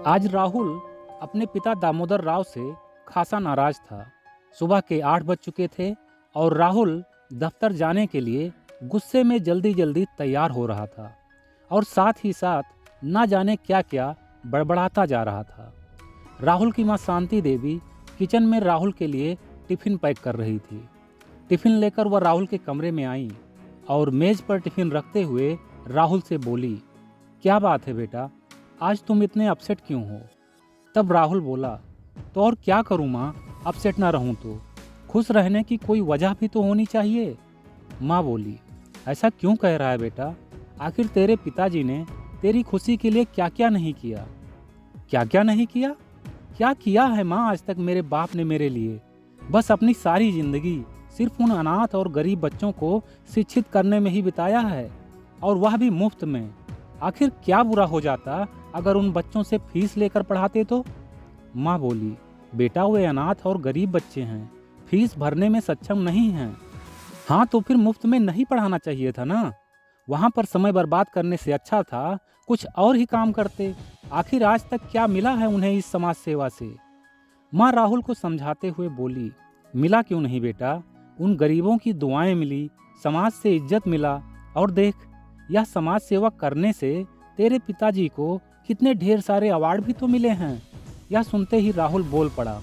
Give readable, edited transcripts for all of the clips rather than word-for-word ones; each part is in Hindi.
आज राहुल अपने पिता दामोदर राव से खासा नाराज था। सुबह के 8 बज चुके थे और राहुल दफ्तर जाने के लिए गुस्से में जल्दी जल्दी तैयार हो रहा था और साथ ही साथ ना जाने क्या क्या बड़बड़ाता जा रहा था। राहुल की माँ शांति देवी किचन में राहुल के लिए टिफ़िन पैक कर रही थी। टिफ़िन लेकर वह राहुल के कमरे में आई और मेज़ पर टिफ़िन रखते हुए राहुल से बोली, क्या बात है बेटा, आज तुम इतने अपसेट क्यों हो? तब राहुल बोला, तो और क्या करूँ माँ, अपसेट ना रहूँ तो खुश रहने की कोई वजह भी तो होनी चाहिए। माँ बोली, ऐसा क्यों कह रहा है बेटा, आखिर तेरे पिताजी ने तेरी खुशी के लिए क्या क्या नहीं किया? क्या क्या नहीं किया? क्या किया है माँ आज तक मेरे बाप ने मेरे लिए? बस अपनी सारी जिंदगी सिर्फ उन अनाथ और गरीब बच्चों को शिक्षित करने में ही बिताया है, और वह भी मुफ्त में। आखिर क्या बुरा हो जाता अगर उन बच्चों से फीस लेकर पढ़ाते तो? माँ बोली, बेटा वे अनाथ और गरीब बच्चे हैं, फीस भरने में सक्षम नहीं हैं। हाँ तो फिर मुफ्त में नहीं पढ़ाना चाहिए था ना? वहाँ पर समय बर्बाद करने से अच्छा था कुछ और ही काम करते। आखिर आज तक क्या मिला है उन्हें इस समाज सेवा से? माँ राहुल को समझाते हुए बोली, मिला क्यों नहीं बेटा, उन गरीबों की दुआएं मिली, समाज से इज्जत मिला, और देख यह समाज सेवा करने से तेरे पिताजी को कितने ढेर सारे अवार्ड भी तो मिले हैं। यह सुनते ही राहुल बोल पड़ा,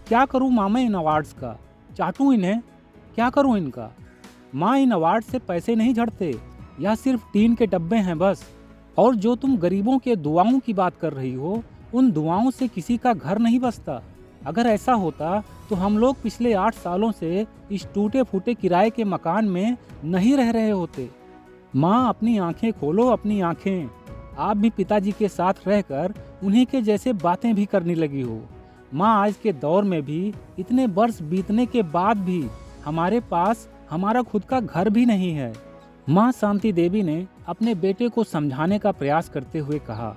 क्या करूं माँ मैं इन अवार्ड्स का, चाटूं इन्हें, क्या करूं इनका? माँ इन अवार्ड से पैसे नहीं झड़ते, यह सिर्फ टीन के डब्बे हैं बस। और जो तुम गरीबों के दुआओं की बात कर रही हो, उन दुआओं से किसी का घर नहीं बसता। अगर ऐसा होता तो हम लोग पिछले 8 सालों से इस टूटे फूटे किराए के मकान में नहीं रह रहे होते। माँ अपनी आंखें खोलो, अपनी आंखें। आप भी पिताजी के साथ रहकर उन्हीं के जैसे बातें भी करने लगी हो। माँ आज के दौर में भी इतने वर्ष बीतने के बाद भी हमारे पास हमारा खुद का घर भी नहीं है। माँ शांति देवी ने अपने बेटे को समझाने का प्रयास करते हुए कहा,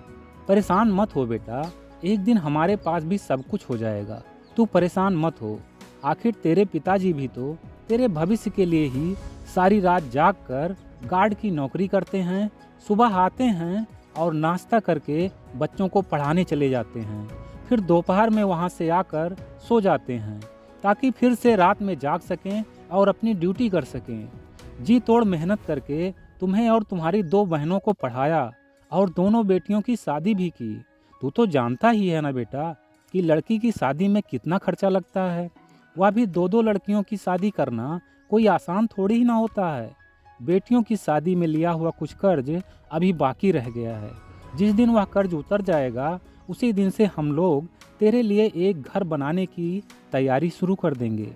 परेशान मत हो बेटा, एक दिन हमारे पास भी सब कुछ हो जाएगा, तू परेशान मत हो। आखिर तेरे पिताजी भी तो तेरे भविष्य के लिए ही सारी रात जाग कर गार्ड की नौकरी करते हैं, सुबह आते हैं और नाश्ता करके बच्चों को पढ़ाने चले जाते हैं, फिर दोपहर में वहाँ से आकर सो जाते हैं ताकि फिर से रात में जाग सकें और अपनी ड्यूटी कर सकें। जी तोड़ मेहनत करके तुम्हें और तुम्हारी 2 बहनों को पढ़ाया और दोनों बेटियों की शादी भी की। तू तो जानता ही है ना बेटा कि लड़की की शादी में कितना खर्चा लगता है। वह भी 2-2 लड़कियों की शादी करना कोई आसान थोड़ी ही ना होता है। बेटियों की शादी में लिया हुआ कुछ कर्ज अभी बाकी रह गया है। जिस दिन वह कर्ज उतर जाएगा उसी दिन से हम लोग तेरे लिए एक घर बनाने की तैयारी शुरू कर देंगे।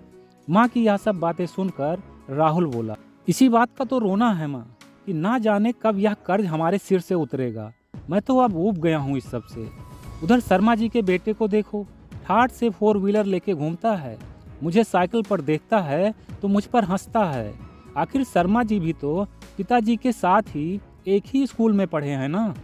माँ की यह सब बातें सुनकर राहुल बोला, इसी बात का तो रोना है माँ कि ना जाने कब यह कर्ज हमारे सिर से उतरेगा। मैं तो अब ऊब गया हूँ इस सब से। उधर शर्मा जी के बेटे को देखो, ठाठ से 4 व्हीलर लेके घूमता है, मुझे साइकिल पर देखता है तो मुझ पर हंसता है। आखिर शर्मा जी भी तो पिताजी के साथ ही एक ही स्कूल में पढ़े हैं ना।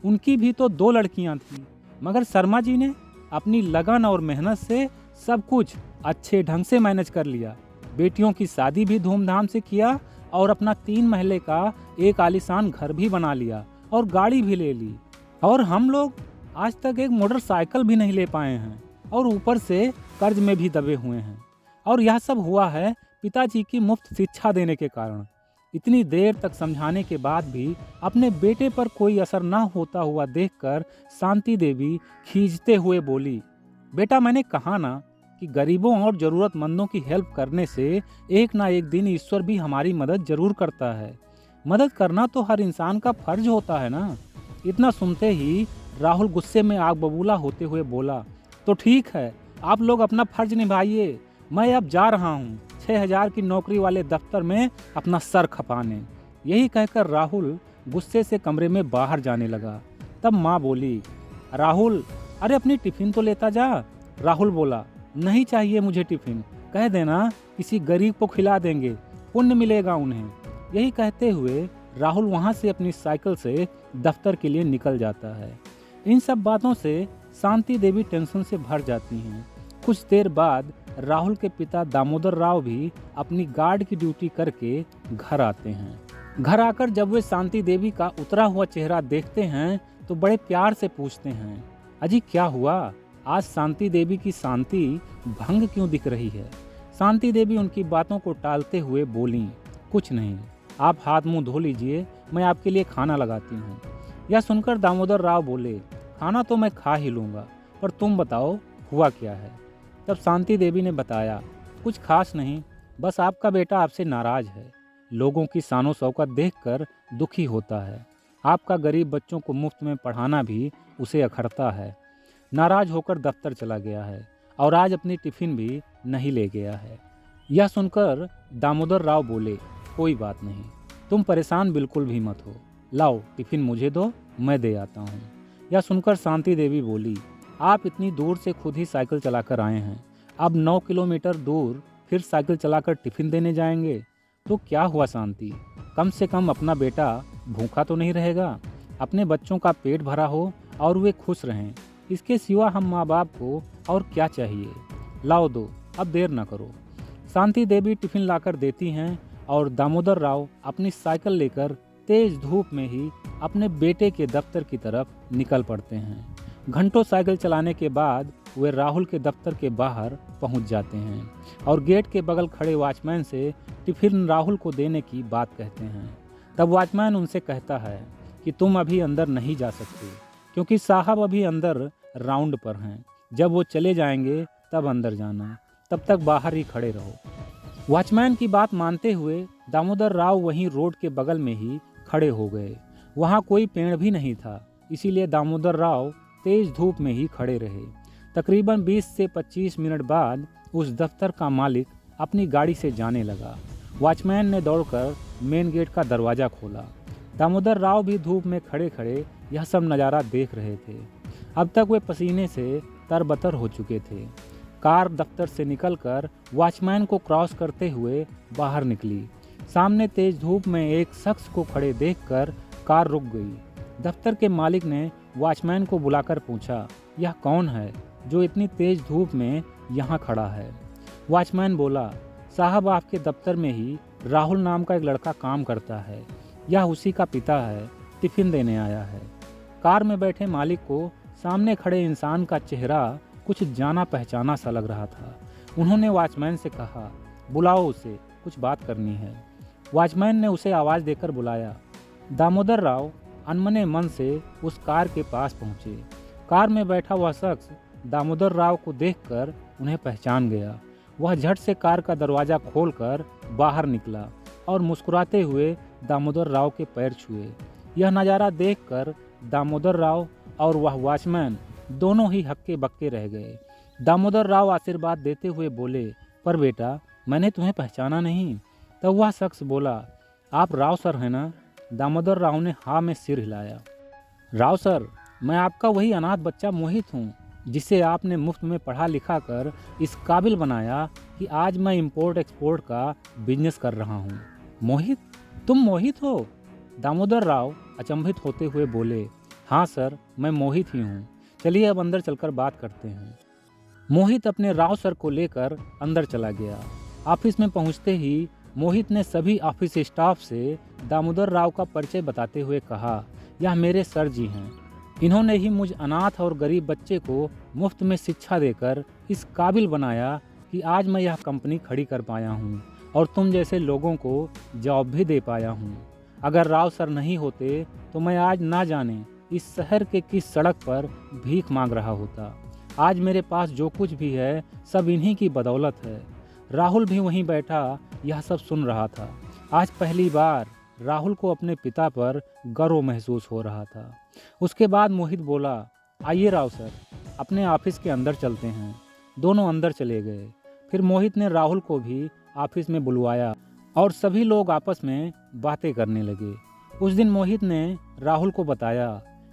उनकी भी तो 2 लड़कियां थीं, मगर शर्मा जी ने अपनी लगन और मेहनत से सब कुछ अच्छे ढंग से मैनेज कर लिया। बेटियों की शादी भी धूमधाम से किया और अपना 3 महले का एक आलीशान घर भी बना लिया और गाड़ी भी ले ली। और हम लोग आज तक एक मोटरसाइकिल भी नहीं ले पाए हैं और ऊपर से कर्ज में भी दबे हुए हैं। और यह सब हुआ है पिताजी की मुफ्त शिक्षा देने के कारण। इतनी देर तक समझाने के बाद भी अपने बेटे पर कोई असर ना होता हुआ देखकर शांति देवी खींचते हुए बोली, बेटा मैंने कहा ना कि गरीबों और ज़रूरतमंदों की हेल्प करने से एक ना एक दिन ईश्वर भी हमारी मदद जरूर करता है। मदद करना तो हर इंसान का फर्ज होता है ना। इतना सुनते ही राहुल गुस्से में आग बबूला होते हुए बोला, तो ठीक है, आप लोग अपना फर्ज निभाइए, मैं अब जा रहा हूँ 6000 की नौकरी वाले दफ्तर में अपना सर खपाने। यही कहकर राहुल गुस्से से कमरे में बाहर जाने लगा। तब माँ बोली, राहुल अरे अपनी टिफ़िन तो लेता जा। राहुल बोला, नहीं चाहिए मुझे टिफ़िन, कह देना किसी गरीब को खिला देंगे, पुण्य मिलेगा उन्हें। यही कहते हुए राहुल वहाँ से अपनी साइकिल से दफ्तर के लिए निकल जाता है। इन सब बातों से शांति देवी टेंशन से भर जाती हैं। कुछ देर बाद राहुल के पिता दामोदर राव भी अपनी गार्ड की ड्यूटी करके घर आते हैं। घर आकर जब वे शांति देवी का उतरा हुआ चेहरा देखते हैं तो बड़े प्यार से पूछते हैं, अजी क्या हुआ? आज शांति देवी की शांति भंग क्यों दिख रही है? शांति देवी उनकी बातों को टालते हुए बोलीं, कुछ नहीं, आप हाथ मुंह धो लीजिए, मैं आपके लिए खाना लगाती हूँ। यह सुनकर दामोदर राव बोले, खाना तो मैं खा ही लूँगा, पर तुम बताओ हुआ क्या है? तब शांति देवी ने बताया, कुछ खास नहीं, बस आपका बेटा आपसे नाराज है, लोगों की शानो शौकत देखकर दुखी होता है। आपका गरीब बच्चों को मुफ्त में पढ़ाना भी उसे अखरता है। नाराज होकर दफ्तर चला गया है और आज अपनी टिफिन भी नहीं ले गया है। यह सुनकर दामोदर राव बोले, कोई बात नहीं, तुम परेशान बिल्कुल भी मत हो, लाओ टिफिन मुझे दो, मैं दे आता हूँ। यह सुनकर शांति देवी बोली, आप इतनी दूर से खुद ही साइकिल चलाकर आए हैं, अब 9 किलोमीटर दूर फिर साइकिल चलाकर टिफिन देने जाएंगे? तो क्या हुआ शांति, कम से कम अपना बेटा भूखा तो नहीं रहेगा? अपने बच्चों का पेट भरा हो और वे खुश रहें, इसके सिवा हम माँ बाप को और क्या चाहिए? लाओ दो, अब देर न करो। शांति देवी टिफिन लाकर देती हैं और दामोदर राव अपनी साइकिल लेकर तेज धूप में ही अपने बेटे के दफ्तर की तरफ निकल पड़ते हैं। घंटों साइकिल चलाने के बाद वे राहुल के दफ्तर के बाहर पहुंच जाते हैं और गेट के बगल खड़े वॉचमैन से टिफिन राहुल को देने की बात कहते हैं। तब वॉचमैन उनसे कहता है कि तुम अभी अंदर नहीं जा सकते, क्योंकि साहब अभी अंदर राउंड पर हैं, जब वो चले जाएंगे तब अंदर जाना, तब तक बाहर ही खड़े रहो। वॉचमैन की बात मानते हुए दामोदर राव वहीं रोड के बगल में ही खड़े हो गए। वहाँ कोई पेड़ भी नहीं था, इसीलिए दामोदर राव तेज धूप में ही खड़े रहे। तकरीबन 20 से 25 मिनट बाद उस दफ्तर का मालिक अपनी गाड़ी से जाने लगा। वॉचमैन ने दौड़कर मेन गेट का दरवाज़ा खोला। दामोदर राव भी धूप में खड़े खड़े यह सब नज़ारा देख रहे थे। अब तक वे पसीने से तरबतर हो चुके थे। कार दफ्तर से निकलकर वॉचमैन को क्रॉस करते हुए बाहर निकली। सामने तेज धूप में एक शख्स को खड़े देखकर कार रुक गई। दफ्तर के मालिक ने वॉचमैन को बुलाकर पूछा, यह कौन है जो इतनी तेज धूप में यहाँ खड़ा है? वॉचमैन बोला, साहब आपके दफ्तर में ही राहुल नाम का एक लड़का काम करता है, यह उसी का पिता है, टिफिन देने आया है। कार में बैठे मालिक को सामने खड़े इंसान का चेहरा कुछ जाना पहचाना सा लग रहा था। उन्होंने वॉचमैन से कहा, बुलाओ उसे, कुछ बात करनी है। वॉचमैन ने उसे आवाज़ देकर बुलाया। दामोदर राव अनमने मन से उस कार के पास पहुँचे। कार में बैठा वह शख्स दामोदर राव को देखकर उन्हें पहचान गया। वह झट से कार का दरवाज़ा खोलकर बाहर निकला और मुस्कुराते हुए दामोदर राव के पैर छुए। यह नज़ारा देखकर दामोदर राव और वह वॉचमैन दोनों ही हक्के बक्के रह गए। दामोदर राव आशीर्वाद देते हुए बोले, पर बेटा मैंने तुम्हें पहचाना नहीं। तब वह शख्स बोला, आप राव सर हैं ना? दामोदर राव ने हाँ में सिर हिलाया। राव सर, मैं आपका वही अनाथ बच्चा मोहित हूँ, जिसे आपने मुफ्त में पढ़ा लिखा कर इस काबिल बनाया कि आज मैं इंपोर्ट एक्सपोर्ट का बिजनेस कर रहा हूँ। मोहित? तुम मोहित हो? दामोदर राव अचंभित होते हुए बोले, हाँ सर, मैं मोहित ही हूँ। चलिए अब अंदर चलकर बात करते हैं। मोहित अपने राव सर को लेकर अंदर चला गया। ऑफिस में पहुँचते ही मोहित ने सभी ऑफिस स्टाफ से दामोदर राव का परिचय बताते हुए कहा, यह मेरे सर जी हैं। इन्होंने ही मुझ अनाथ और गरीब बच्चे को मुफ्त में शिक्षा देकर इस काबिल बनाया कि आज मैं यह कंपनी खड़ी कर पाया हूँ और तुम जैसे लोगों को जॉब भी दे पाया हूँ। अगर राव सर नहीं होते तो मैं आज ना जाने इस शहर के किस सड़क पर भीख मांग रहा होता। आज मेरे पास जो कुछ भी है सब इन्हीं की बदौलत है। राहुल भी वहीं बैठा यह सब सुन रहा था। आज पहली बार राहुल को अपने पिता पर गर्व महसूस हो रहा था। उसके बाद मोहित बोला, आइए राव सर, अपने ऑफिस के अंदर चलते हैं। दोनों अंदर चले गए। फिर मोहित ने राहुल को भी ऑफिस में बुलवाया और सभी लोग आपस में बातें करने लगे। उस दिन मोहित ने राहुल को बताया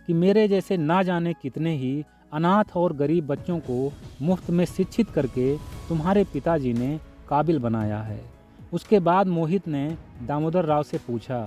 कि मेरे जैसे ना जाने कितने ही अनाथ और गरीब बच्चों को मुफ्त में शिक्षित करके तुम्हारे पिताजी ने काबिल बनाया है। उसके बाद मोहित ने दामोदर राव से पूछा,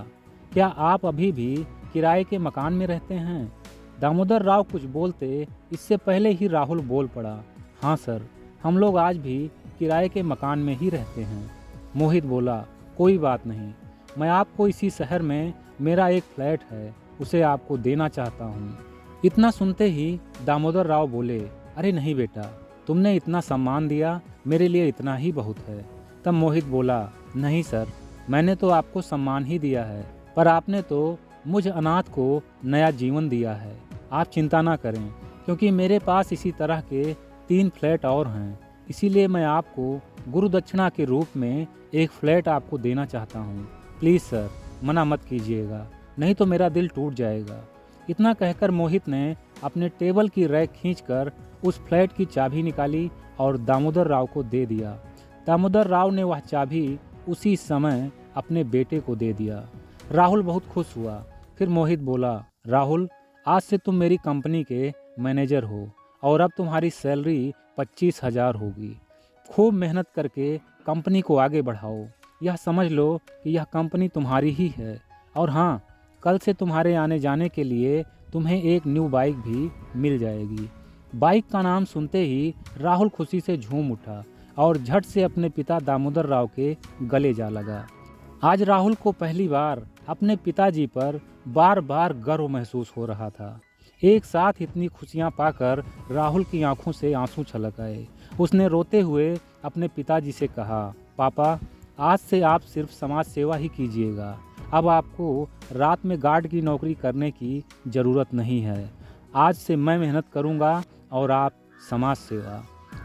क्या आप अभी भी किराए के मकान में रहते हैं? दामोदर राव कुछ बोलते इससे पहले ही राहुल बोल पड़ा, हाँ सर, हम लोग आज भी किराए के मकान में ही रहते हैं। मोहित बोला, कोई बात नहीं, मैं आपको इसी शहर में मेरा एक फ्लैट है, उसे आपको देना चाहता हूँ। इतना सुनते ही दामोदर राव बोले, अरे नहीं बेटा, तुमने इतना सम्मान दिया, मेरे लिए इतना ही बहुत है। तब मोहित बोला, नहीं सर, मैंने तो आपको सम्मान ही दिया है, पर आपने तो मुझ अनाथ को नया जीवन दिया है। आप चिंता ना करें, क्योंकि मेरे पास इसी तरह के 3 फ्लैट और हैं, इसीलिए मैं आपको गुरु दक्षिणा के रूप में एक फ्लैट आपको देना चाहता हूँ। प्लीज़ सर, मना मत कीजिएगा, नहीं तो मेरा दिल टूट जाएगा। इतना कहकर मोहित ने अपने टेबल की रैक खींचकर उस फ्लैट की चाबी निकाली और दामोदर राव को दे दिया। दामोदर राव ने वह चाबी उसी समय अपने बेटे को दे दिया। राहुल बहुत खुश हुआ। फिर मोहित बोला, राहुल, आज से तुम मेरी कंपनी के मैनेजर हो और अब तुम्हारी सैलरी 25,000 होगी। खूब मेहनत करके कंपनी को आगे बढ़ाओ। यह समझ लो कि यह कंपनी तुम्हारी ही है। और हाँ, कल से तुम्हारे आने जाने के लिए तुम्हें एक न्यू बाइक भी मिल जाएगी। बाइक का नाम सुनते ही राहुल खुशी से झूम उठा और झट से अपने पिता दामोदर राव के गले जा लगा। आज राहुल को पहली बार अपने पिताजी पर बार बार गर्व महसूस हो रहा था। एक साथ इतनी खुशियां पाकर राहुल की आंखों से आंसू छलक आए। उसने रोते हुए अपने पिताजी से कहा, पापा, आज से आप सिर्फ समाज सेवा ही कीजिएगा। अब आपको रात में गार्ड की नौकरी करने की ज़रूरत नहीं है। आज से मैं मेहनत करूंगा और आप समाज सेवा।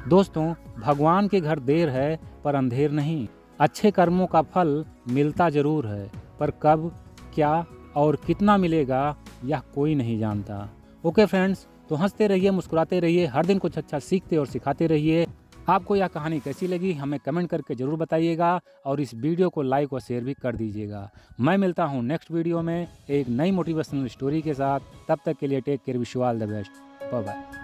दोस्तों, भगवान के घर देर है पर अंधेर नहीं। अच्छे कर्मों का फल मिलता ज़रूर है, पर कब, क्या और कितना मिलेगा यह कोई नहीं जानता। ओके फ्रेंड्स, तो हंसते रहिए, मुस्कुराते रहिए, हर दिन कुछ अच्छा सीखते और सिखाते रहिए। आपको यह कहानी कैसी लगी हमें कमेंट करके ज़रूर बताइएगा और इस वीडियो को लाइक और शेयर भी कर दीजिएगा। मैं मिलता हूँ नेक्स्ट वीडियो में एक नई मोटिवेशनल स्टोरी के साथ। तब तक के लिए take care, wish you all the best, bye bye.